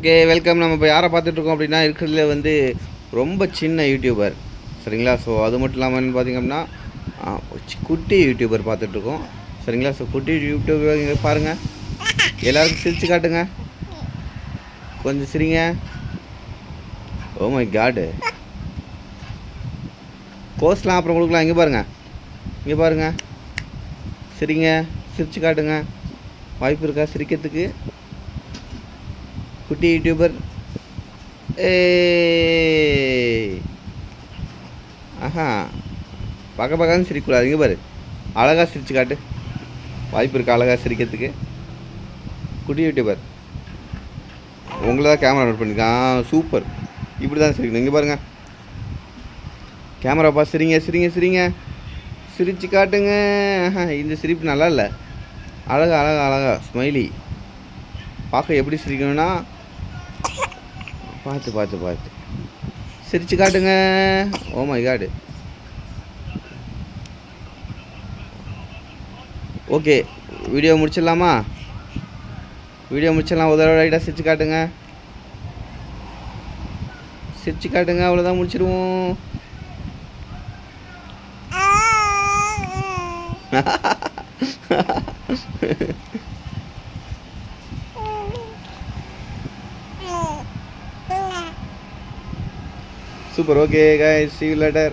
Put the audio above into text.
Okay welcome. நம்ம இப்போ யாரை பார்த்துட்ருக்கோம் அப்படின்னா, இருக்கிறதுல வந்து ரொம்ப சின்ன யூடியூபர், சரிங்களா? ஸோ அது மட்டும் இல்லாமல் பார்த்திங்க அப்படின்னா குட்டி யூடியூபர் பார்த்துட்ருக்கோம், சரிங்களா? ஸோ குட்டி யூடியூபர் இங்கே பாருங்கள், எல்லாருக்கும் சிரித்து காட்டுங்க, கொஞ்சம் சிரிங்க. ஓ மை காடு, போஸ்ட்லாம் அப்புறம் கொடுக்கலாம். இங்கே பாருங்கள், இங்கே பாருங்கள், சிரிங்க, சிரித்து காட்டுங்க. வாய்ப்பு இருக்கா சிரிக்கிறதுக்கு? குட்டி யூடியூபர், ஆஹா, பக்கன்னு சிரிக்கக்கூடாது. இங்கே பாரு, அழகாக சிரிச்சு காட்டு. வாய்ப்பு இருக்கா அழகாக சிரிக்கிறதுக்கு? குட்டி யூடியூபர், உங்களை தான் கேமரா நோட் பண்ணியிருக்கான். சூப்பர், இப்படி தான் சிரிக்கணும். இங்கே பாருங்கள், கேமரா பார்த்து சிரிங்க, சிரிங்க, சிரிங்க, சிரிச்சு காட்டுங்க. இந்த சிரிப்பு நல்லா இல்லை. அழகா ஸ்மைலி. பார்க்க எப்படி சிரிக்கணும்னா பார்த்து சிரிச்சு காட்டுங்க. Oh my god. Okay, video முடிச்சிடலாமா? வீடியோ முடிச்சிடலாம். ஒரு தடவை ரைட்டாக சிரிச்சு காட்டுங்க, சிரிச்சு காட்டுங்க. அவ்வளோதான், முடிச்சிடுவோம். Super, okay guys, see you later.